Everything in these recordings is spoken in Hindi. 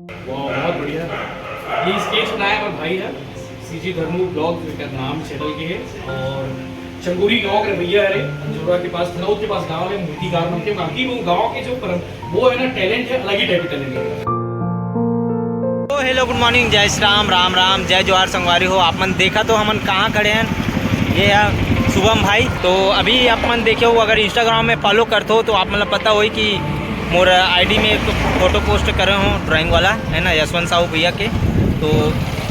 वाह बहुत बढ़िया। ये स्केच बनाया हमारा भाई है, सीजी धर्मू ब्लॉग का नाम चैनल के है, और चंगोरी गांव के भैया है, अंजोरा के पास, धनौद के पास गांव है, मूर्तिकार नाम के। बाकी वो गांव के जो वो है ना, टैलेंट है, अलग ही टाइप का टैलेंट है। तो हेलो गुड मॉर्निंग, जय श्री राम, राम राम, जय जोहार संगवारी हो। आपन देखा तो हमन कहाँ खड़े हैं, ये है शुभम भाई। तो अभी आपन देखे हो, अगर इंस्टाग्राम में फॉलो करते हो तो आप मतलब पता हो कि मोर आईडी में एक फ़ोटो पोस्ट करे हो ड्राइंग वाला है ना, यशवंत साहू भैया के। तो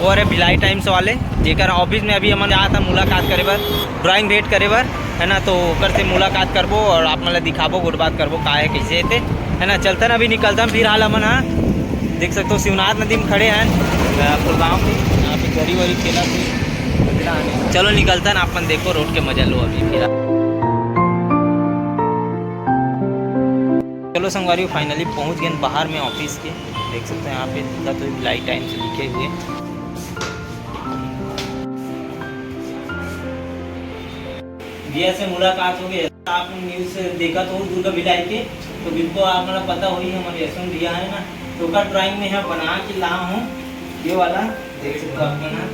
वो है भिलाई टाइम्स वाले, जेकर ऑफिस में अभी हमन आया था मुलाकात करे बर, ड्राइंग भेंट करे बर, है ना। तो ओकर से मुलाकात करबो और आप मतलब दिखाबो, गुड बात करबो का है कैसे थे, है ना। चलते ना, अभी निकलता फिर हाल हमन। हाँ देख सकते हो शिवनाथ नदी में खड़े हैं गाँव में, यहाँ पे गरी वरी खेला फिर। चलो निकलता ना अपन, देखो रोड के मजा लो अभी फिर। चलो संगवारी फाइनली पहुँच गए बाहर में ऑफिस के। देख सकते हैं यहाँ पे दिखा तो भिलाई टाइम्स लिखे हुए। भैया से मुलाकात हो गई। आप न्यूज़ देखा तो दुर्गा भिलाई के, तो बिल्कुल आप मतलब पता हो ही हमारे यशवंत भैया है ना, तो का ड्राइंग में यहाँ बना के ला हूँ ये वाला, देख सकते हो आप ना,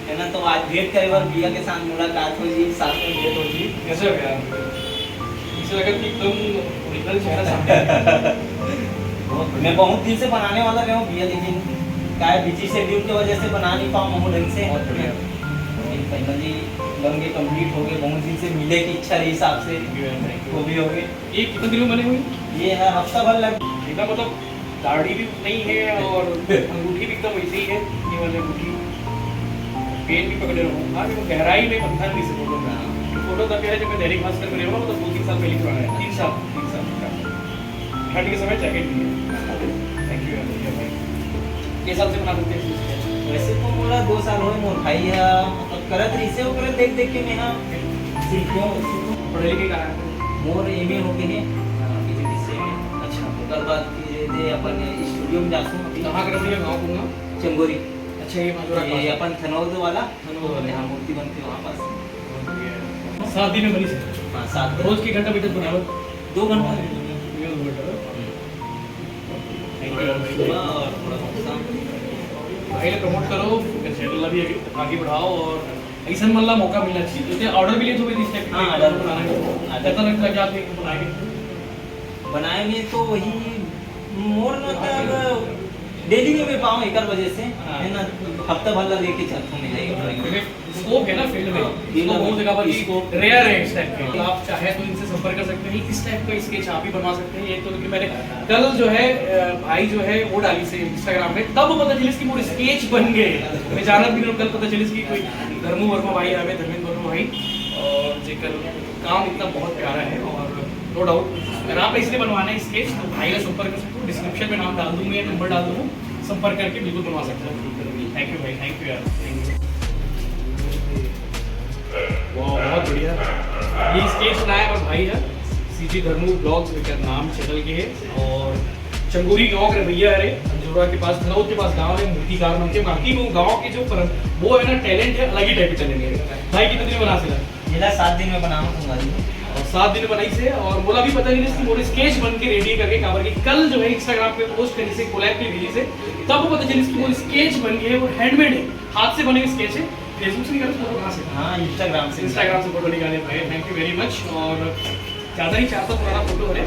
है ना। तो आज भेंट करे बार भैया के साथ मुलाकात हो जी, साथ में भेंट हो जी। कैसे हो गया? इसे लगा कि तुम ओरिजिनल चेहरा सामने। मैं बहुत दिन से बनाने वाला रहा हूँ भैया, लेकिन क्या है बिजी शेड्यूल की वजह से बना नहीं पाऊँ हूँ ढंग से। फाइनली बन के कंप्लीट हो गए, बहुत दिन से मिले की इच्छा रही हिसाब से वो भी हो गए। ये कितने दिन में बने हुए? ये है हफ्ता भर लग। इतना मतलब दाढ़ी भी नहीं है और अंगूठी भी एकदम वैसे ही है, ये वाली अंगूठी। पेन भी पकड़े रहो। हाँ देखो गहराई में बंधन नहीं से फोटो में। फोटो तब है जब मैं दैनिक भास्कर में रहा हूँ, तो 2-3 साल पहले पुराना है। 3 साल ठंड के समय जैकेट भी है। थैंक यू भाई। किस साल से बना सकते हैं? वैसे तो मोला 2 साल हो मोर भाई है, मतलब करत रही से ओकरे देख देख के मैं हाँ सीखो। पढ़े लिखे कहाँ है? मोर एमए हो गए हैं फिजिक्स से। अच्छा ओकर बाद फिर अपन स्टूडियो में जासू। कहाँ कर रही है गाँव को ना? चंगोरी। अच्छा ये मजूरा ये अपन थनौद वाला, थनौद जहाँ मूर्ति बनती है वहाँ पास। 7 दिन में बनी से। हाँ 7 रोज की घंटा बचत बनावट 2 घंटा सुबह और थोड़ा शाम। भाई ने प्रमोट करो, चैनल भी आगे बढ़ाओ, और ऐसा मतलब मौका मिलना चाहिए। जैसे ऑर्डर भी ले तो इस टाइप हाँ, ऑर्डर बनाना है। कितना लगता है कि आप एक बनाएंगे तो वही मोर मतलब डेली में मैं पाऊँ एक वजह से, है ना। हफ्ता भर लेके चलता हूँ मैं। स्कोप है ना फील्ड में, तो बहुत जगह पर रेयर है इस टाइप के। आप चाहे तो इनसे संपर्क कर सकते हैं, इस टाइप का स्केच आप ही बनवा सकते हैं। ये तो क्योंकि मैंने कल जो है भाई जो है वो डाली से इंस्टाग्राम में, तब पता चली कि वो स्केच बन गए। मैं जाना भी नहीं, कल पता चली कि कोई धर्मू वर्मा भाई आवे, धर्मेंद्र वर्मा भाई, और जेकर काम इतना बहुत प्यारा है। और नो डाउट अगर आप इसलिए बनवाना है स्केच तो भाई का संपर्क कर सकते हो। डिस्क्रिप्शन में नाम डाल दूंगा या नंबर डाल दूंगा, संपर्क करके बिल्कुल बनवा सकते हो। थैंक यू भाई, थैंक यू यार, थैंक यू। वाह बहुत बढ़िया। ये स्केच बनाया हमारा भाई है, सीजी धर्मू ब्लॉग का नाम चैनल के है, और चंगोरी गांव के भैया है, अंजोरा के पास, धनौद के पास गांव है, मूर्तिकार नाम के। बाकी वो गांव के जो वो है ना, टैलेंट है, अलग ही टाइप का टैलेंट है। भाई कितने दिन में बना सका? मेरा 7 दिन में बनाऊँ और 7 दिन बनाई से, और बोला भी पता नहीं इसकी मोरे स्केच बन के रेडी करके काबर की कल जो है इंस्टाग्राम पे पोस्ट करी से, कोलैब पे भेजी से, तब वो पता चली इसकी वो स्केच बन गई है, वो हैंडमेड है, हाथ से बने स्केच है। फेसबुक से निकाले फोटो कहाँ से? हाँ इंस्टाग्राम से फोटो निकाले भाई, थैंक यू वेरी मच। और ज़्यादा नहीं 4 साल पुराना फोटो है,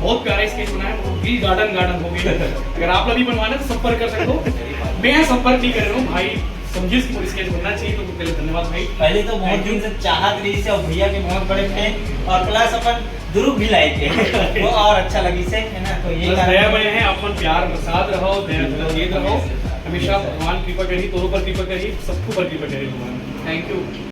बहुत प्यारा स्केच बनाया है, भी गार्डन हो गई। अगर आप भी बनवाना तो संपर्क कर सकते हो। मैं संपर्क नहीं कर रहा हूँ भाई, समझिए इसकी स्केच बनना चाहिए, तो पहले धन्यवाद भाई। पहले तो बहुत दिन से चाहत रही से, और भैया के बहुत बड़े फैन, और प्लस अपन दुरुग भी लाए थे वो और अच्छा लगी से, है ना। तो ये दया बने हैं, अपन प्यार प्रसाद रहो, दया रहो हमेशा। भगवान कृपा करिए, तोरों पर कृपा करिए, सबको पर कृपा करिए भगवान। Thank you.